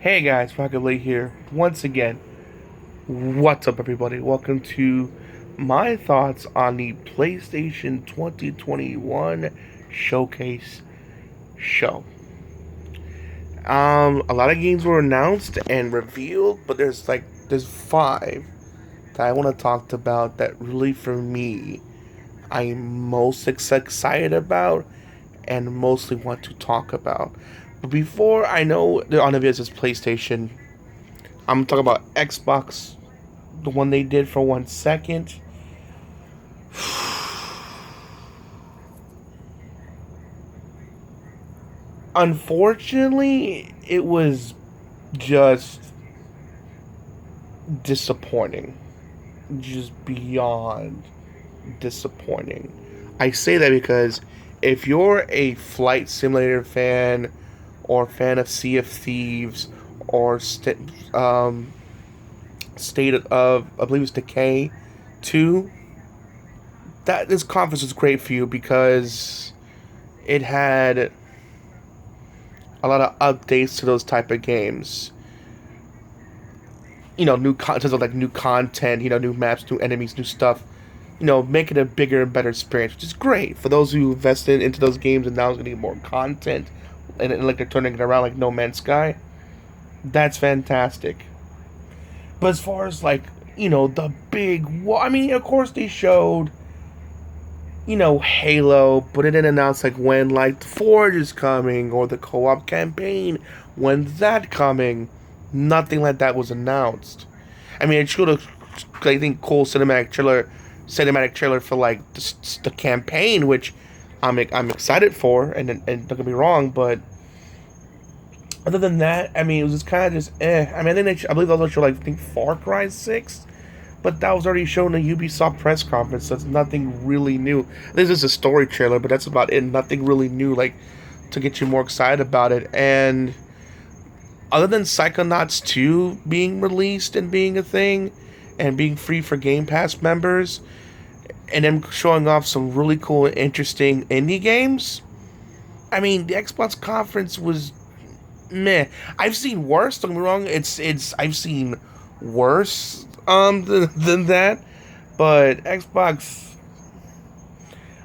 Hey guys, Rockingtheblade here once again. What's up, everybody? Welcome to my thoughts on the PlayStation 2021 Showcase show. A lot of games were announced and revealed, but there's five that I want to talk about that really, for me, I'm most excited about and mostly want to talk about. But before I know the on the video says PlayStation, I'm talking about Xbox, the one they did for 1 second. Unfortunately, it was just disappointing. Just beyond disappointing. I say that because if you're a flight simulator fan or fan of Sea of Thieves or State of, I believe it's Decay 2, that this conference was great for you because it had a lot of updates to those type of games. New content, like new content, new maps, new enemies, new stuff. Make it a bigger and better experience, which is great for those who invested into those games and now is going to get more content and like they're turning it around like No Man's Sky. That's fantastic. But as far as like the big, of course they showed Halo, but it didn't announce like when like the Forge is coming or the co-op campaign. When's that coming? Nothing like that was announced. It showed a, I think, cool cinematic trailer for like the campaign, which I'm excited for, and don't get me wrong, but other than that, it was just kind of just eh. I believe they also showed like I think Far Cry 6, but that was already shown in a Ubisoft press conference. So it's nothing really new. This is a story trailer, but that's about it. Nothing really new, like to get you more excited about it. And other than Psychonauts 2 being released and being a thing, and being free for Game Pass members, and them showing off some really cool and interesting indie games, the Xbox conference was meh. I've seen worse. Don't get me wrong. I've seen worse than that, but Xbox.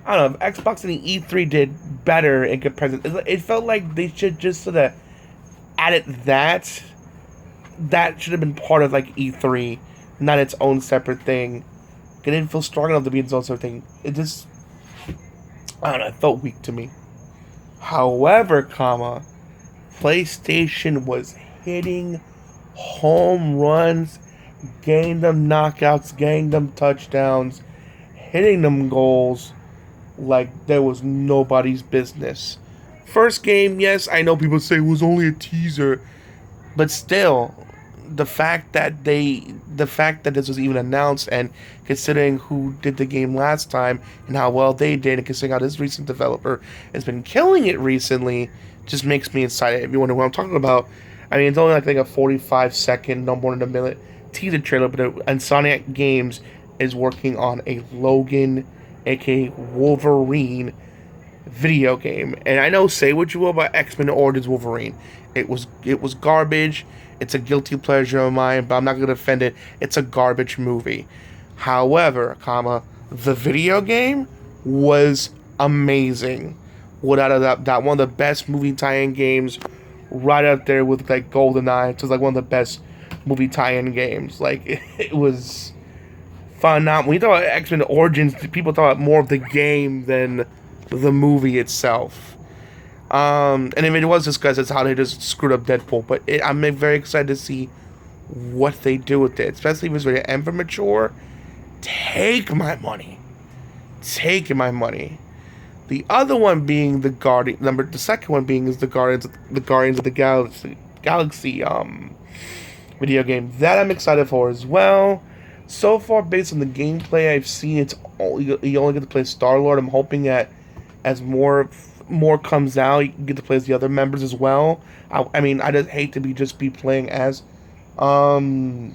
I don't know. Xbox and the E3 did better in comparison. It felt like they should just sort of added that. That should have been part of like E3, not its own separate thing. It didn't feel strong enough to be its own separate thing. It just, I don't know. It felt weak to me. However, PlayStation was hitting home runs, getting them knockouts, getting them touchdowns, hitting them goals like there was nobody's business. First game, yes, I know people say it was only a teaser, but still, the fact that this was even announced, and considering who did the game last time and how well they did, and considering how this recent developer has been killing it recently, just makes me excited. If you wonder what I'm talking about, it's only like a 45-second, no more than a minute teaser trailer, but Insomniac Games is working on a Logan, aka Wolverine, video game. And I know, say what you will about X-Men Origins Wolverine, it was garbage. It's a guilty pleasure of mine, but I'm not going to defend it. It's a garbage movie. However, the video game was amazing. Without a doubt, that one of the best movie tie-in games, right up there with like GoldenEye. It's like one of the best movie tie-in games. Like it was phenomenal. When you talk about X-Men Origins, people talk about more of the game than the movie itself. And if it was discussed, it's how they just screwed up Deadpool. But I'm very excited to see what they do with it, especially if it's rated M for mature. Take my money. Take my money. The other one being the second one being is the Guardians of the Galaxy video game that I'm excited for as well. So far, based on the gameplay I've seen, you only get to play Star-Lord. I'm hoping that as more comes out, you can get to play as the other members as well. I just hate to be playing as Star-Lord.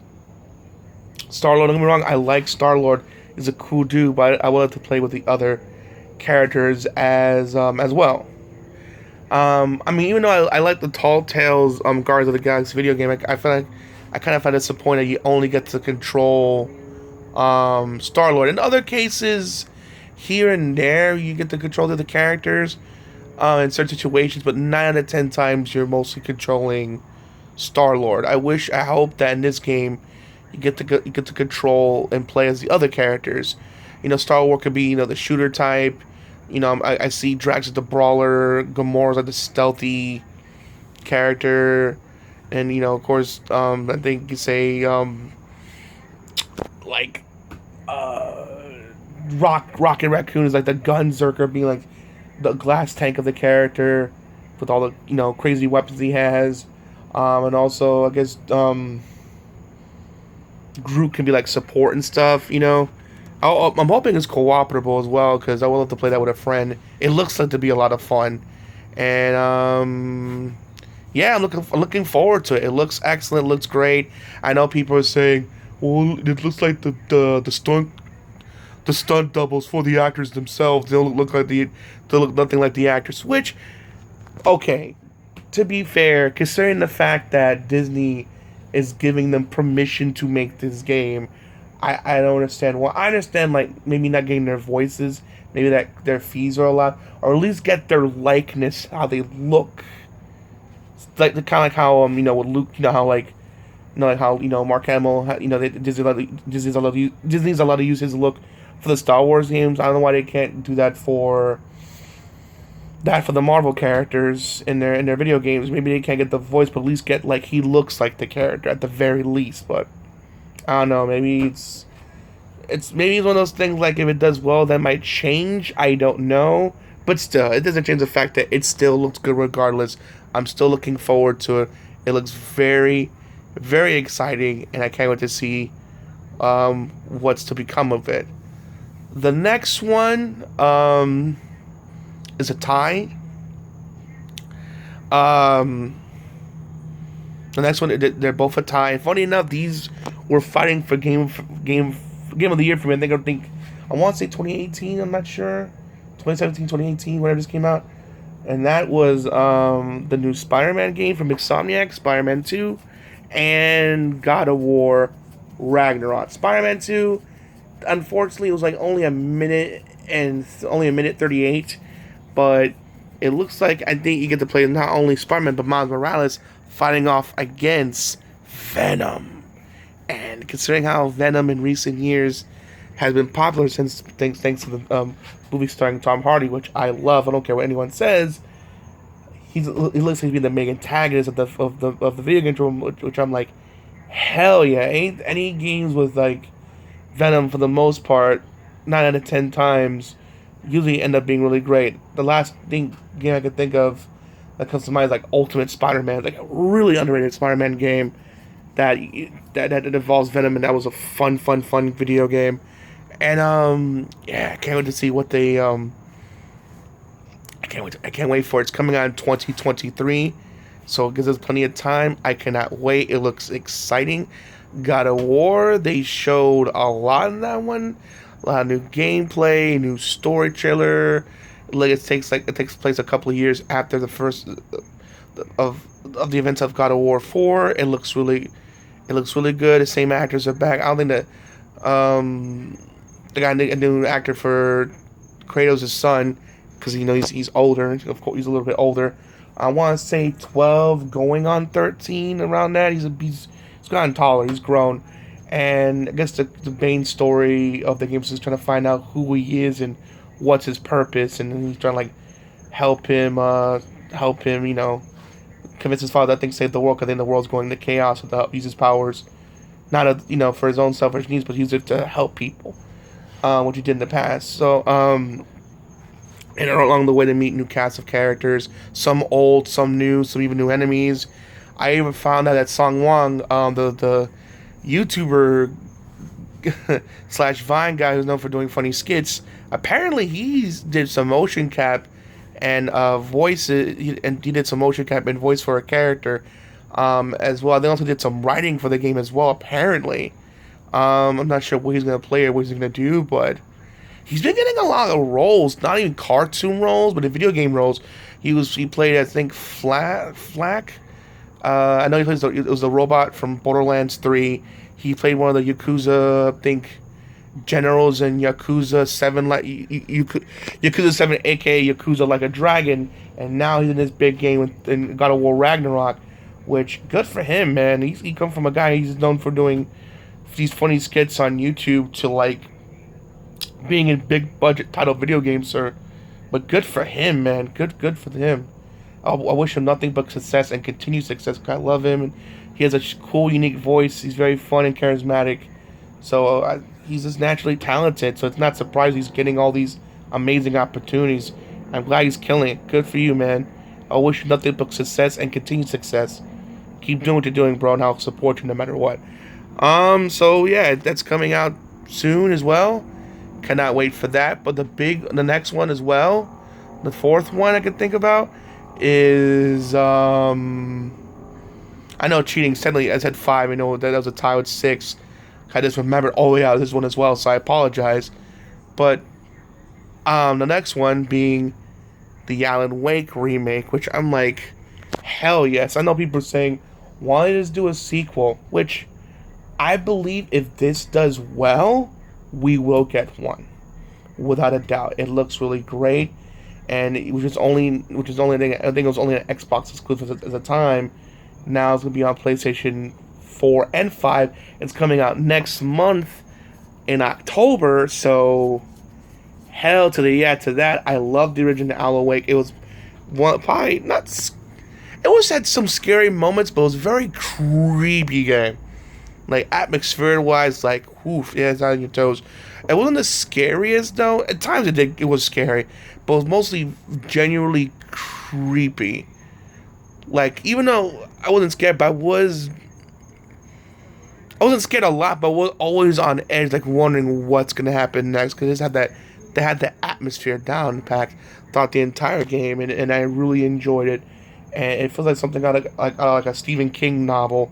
Don't get me wrong, I like Star-Lord. He's a cool dude, but I would like to play with the other characters as well. I mean, even though I like the Tall Tales Guardians of the Galaxy video game, I feel like I kind of find disappointed you only get to control Star Lord. In other cases, here and there, you get to control the other characters in certain situations, but 9 out of 10 times you're mostly controlling Star Lord. I hope that in this game you get to control and play as the other characters. You know, Star Lord could be, you know, the shooter type. You know, I see Drax as the brawler, Gamora's like the stealthy character, and you know, of course, I think you say like Rocket Raccoon is like the gunzerker, being like the glass tank of the character with all the, you know, crazy weapons he has, and also I guess Groot can be like support and stuff. You know, I'm hoping it's cooperable as well because I would love to play that with a friend. It looks like to be a lot of fun, and yeah, I'm looking forward to it. It looks excellent. It looks great. I know people are saying, well, it looks like the stunt doubles for the actors themselves. They look nothing like the actors. Which, okay, to be fair, considering the fact that Disney is giving them permission to make this game, I don't understand. Well, I understand like maybe not getting their voices, maybe that their fees are a lot, or at least get their likeness, how they look. It's like the kind of like how you know with Luke, you know how like like how Mark Hamill, you know Disney's allowed to use his look for the Star Wars games. I don't know why they can't do that for the Marvel characters in their video games. Maybe they can't get the voice, but at least get like he looks like the character at the very least. But I don't know. Maybe it's one of those things like if it does well, that might change. I don't know. But still, it doesn't change the fact that it still looks good regardless. I'm still looking forward to it. It looks very, very exciting, and I can't wait to see what's to become of it. The next one is a tie. The next one, they're both a tie. Funny enough, these were fighting for game of the year for me. I want to say 2018. I'm not sure. 2017, 2018, whenever this came out, and that was the new Spider-Man game from Insomniac, Spider-Man 2, and God of War Ragnarok. Spider-Man 2, unfortunately, it was like only a minute 38, but it looks like I think you get to play not only Spider-Man but Miles Morales fighting off against Venom. And considering how Venom in recent years has been popular since thanks to the movie starring Tom Hardy, which I love. I don't care what anyone says. He looks like he's the main antagonist of the video game, which I'm like, hell yeah! Ain't any games with like Venom for the most part, 9 out of 10 times, usually end up being really great. The last game I could think of that comes to mind is like Ultimate Spider-Man, like a really underrated Spider-Man game that involves Venom, and that was a fun video game. And yeah, I can't wait to see what they I can't wait for it. It's coming out in 2023, so it gives us plenty of time. I cannot wait. It looks exciting. God of War, they showed a lot in that one. A lot of new gameplay, new story trailer. Like it takes place a couple of years after the first of the events of God of War 4. It looks really good. The same actors are back. I don't think that they got a new actor for Kratos' son, because he's older. Of course, he's a little bit older. I want to say 12, going on 13, around that. He's gotten taller. He's grown, and I guess the main story of the game is trying to find out who he is and what's his purpose, and he's trying to like help him, convince his father that things save the world, because then the world's going to chaos, to help use his powers, not for his own selfish needs, but use it to help people, which he did in the past. So, and along the way to meet new cast of characters, some old, some new, some even new enemies. I even found out that Song Wang, the YouTuber / Vine guy who's known for doing funny skits, apparently he did some motion cap and voices, and he did some motion cap and voice for a character as well. They also did some writing for the game as well, apparently. I'm not sure what he's going to play or what he's going to do, but he's been getting a lot of roles, not even cartoon roles, but in video game roles. He played, I think, Flack. I know it was the robot from Borderlands 3. He played one of the Yakuza, I think, generals in Yakuza 7, like Yakuza 7, aka Yakuza Like a Dragon, and now he's in this big game in God of War Ragnarok, which, good for him, man. He come from a guy he's known for doing these funny skits on YouTube to, like, being in big budget title video games, sir. But good for him, man. Good for him. I wish him nothing but success and continued success. I love him, and he has a cool, unique voice. He's very fun and charismatic. So he's just naturally talented. So it's not surprising he's getting all these amazing opportunities. I'm glad he's killing it. Good for you, man. I wish you nothing but success and continued success. Keep doing what you're doing, bro, and I'll support you no matter what. So yeah, that's coming out soon as well. Cannot wait for that. But the next one as well, the fourth one I can think about is I know cheating. Sadly, I said 5. I know that was a tie with 6. I just remembered. Oh yeah, this one as well. So I apologize. But the next one being the Alan Wake remake, which I'm like, hell yes. I know people are saying, why just do a sequel? Which I believe if this does well, we will get one, without a doubt. It looks really great, and which is only I think it was only an Xbox exclusive at the time. Now it's gonna be on PlayStation 4 and 5. It's coming out next month in October. So hell to the yeah to that. I love the original Alan Wake. It was probably not. It was had some scary moments, but it was a very creepy game. Like, atmosphere-wise, like, woof, yeah, it's on your toes. It wasn't the scariest, though. At times it was scary, but it was mostly genuinely creepy. Like, even though I wasn't scared, but I wasn't scared a lot, but I was always on edge, like, wondering what's going to happen next, because they had the atmosphere down packed throughout the entire game, and I really enjoyed it. And it feels like something out of like a Stephen King novel,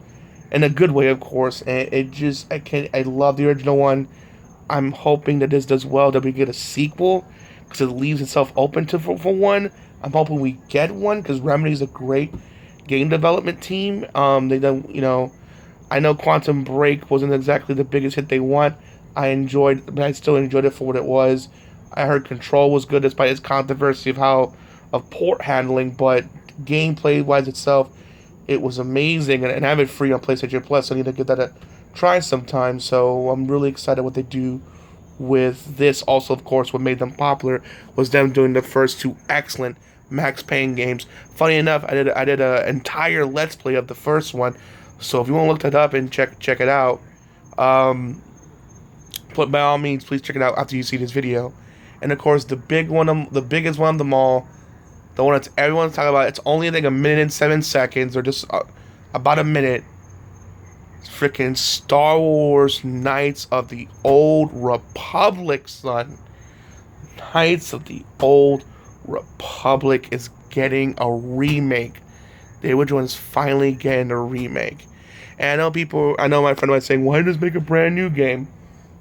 in a good way, of course. And I love the original one. I'm hoping that this does well, that we get a sequel, because it leaves itself open for one. I'm hoping we get one, because Remedy's a great game development team. They done, I know Quantum Break wasn't exactly the biggest hit they want. But I still enjoyed it for what it was. I heard Control was good, despite its controversy of port handling, but gameplay wise itself, it was amazing, and I have it free on PlayStation Plus, so I need to give that a try sometime. So I'm really excited what they do with this. Also, of course, what made them popular was them doing the first 2 excellent Max Payne games. Funny enough, I did an entire Let's Play of the first one, so if you want to look that up and check it out, but by all means, please check it out after you see this video. And of course, the biggest one of them all, the one that everyone's talking about, it's only, I think, 1 minute and 7 seconds, or just about a minute. It's freaking Star Wars Knights of the Old Republic, son. Knights of the Old Republic is getting a remake. The original one's finally getting a remake. And I know my friend was saying, why just make a brand new game?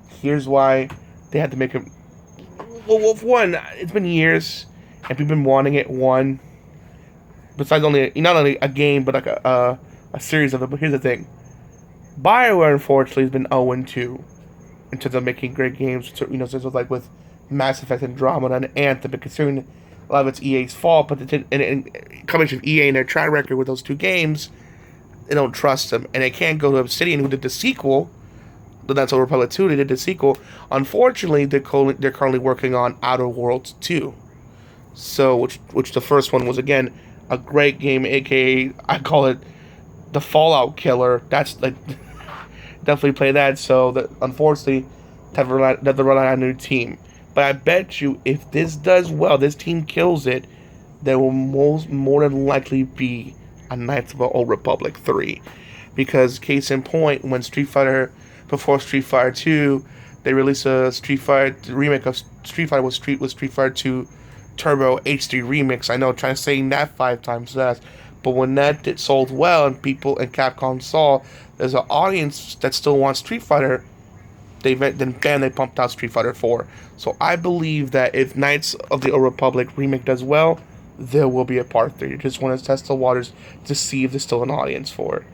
Here's why they had to make it. Well, for one, it's been years, and people have been wanting it. One, besides not only a game, but like a series of it. But here's the thing: BioWare, unfortunately, has been 0-2 in terms of making great games. Since it was like with Mass Effect and Andromeda and Anthem, but considering a lot of it's EA's fault, but in combination of EA and their track record with those 2 games, they don't trust them, and they can't go to Obsidian, who did the sequel. That's Old Republic 2. They did the sequel. Unfortunately, they're currently working on Outer Worlds 2. So, which the first one was, again, a great game, aka I call it the Fallout killer. That's like definitely play that. So that unfortunately, they have to rely on a new team. But I bet you, if this does well, this team kills it, there will more than likely be a Knights of the Old Republic 3, because case in point, when before Street Fighter 2, they released a remake of Street Fighter with Street Fighter 2 Turbo HD Remix. I know, trying to say that 5 times fast, but when that sold well and Capcom saw there's an audience that still wants Street Fighter, they pumped out Street Fighter 4. So I believe that if Knights of the Old Republic remake does well, there will be a part 3. I just want to test the waters to see if there's still an audience for it.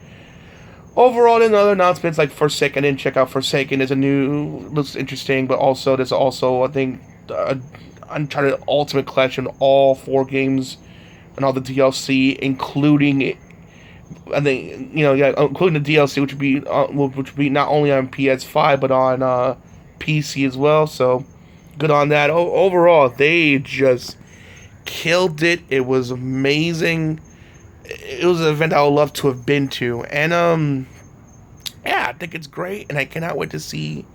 Overall, in other announcements like Forsaken, I didn't check out Forsaken. Is a new, looks interesting, but also there's also, I think, Uncharted Ultimate Collection, all 4 games and all the DLC, including, I think, including the DLC, which would be not only on PS5 but on PC as well. So good on that. Overall, they just killed it. It was amazing. It was an event I would love to have been to, and yeah, I think it's great, and I cannot wait to see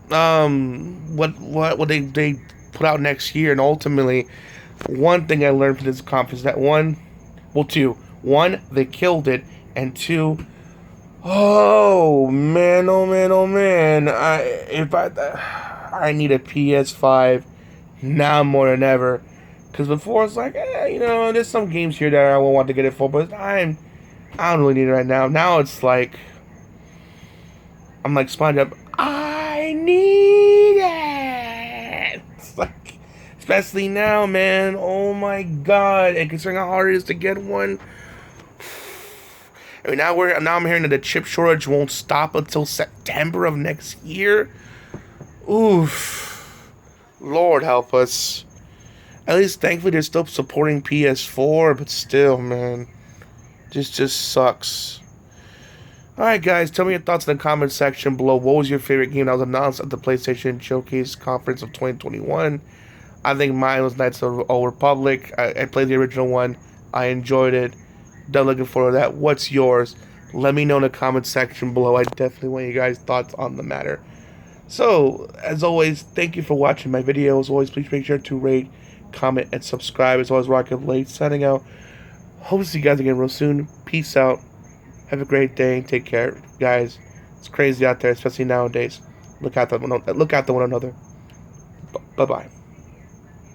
what they put out next year. And ultimately, one thing I learned from this conference that two, they killed it, and 2, oh man, I need a PS5 now more than ever. Because before it's like, there's some games here that I won't want to get it for, but I don't really need it right now. Now it's like, I'm like SpongeBob, I need it. It's like, especially now, man. Oh my god! And considering how hard it is to get one, I mean, now I'm hearing that the chip shortage won't stop until September of next year. Oof, Lord help us. At least, thankfully, they're still supporting PS4, but still, man, just sucks. Alright, guys, tell me your thoughts in the comment section below. What was your favorite game that was announced at the PlayStation Showcase Conference of 2021? I think mine was Knights of the Old Republic. I played the original one. I enjoyed it. Done looking forward to that. What's yours? Let me know in the comment section below. I definitely want you guys' thoughts on the matter. So, as always, thank you for watching my video. As always, please make sure to rate, comment, and subscribe. As always, Rockingtheblade signing out. Hope to see you guys again real soon. Peace out. Have a great day. Take care, guys. It's crazy out there, especially nowadays. Look out to one another. Bye-bye.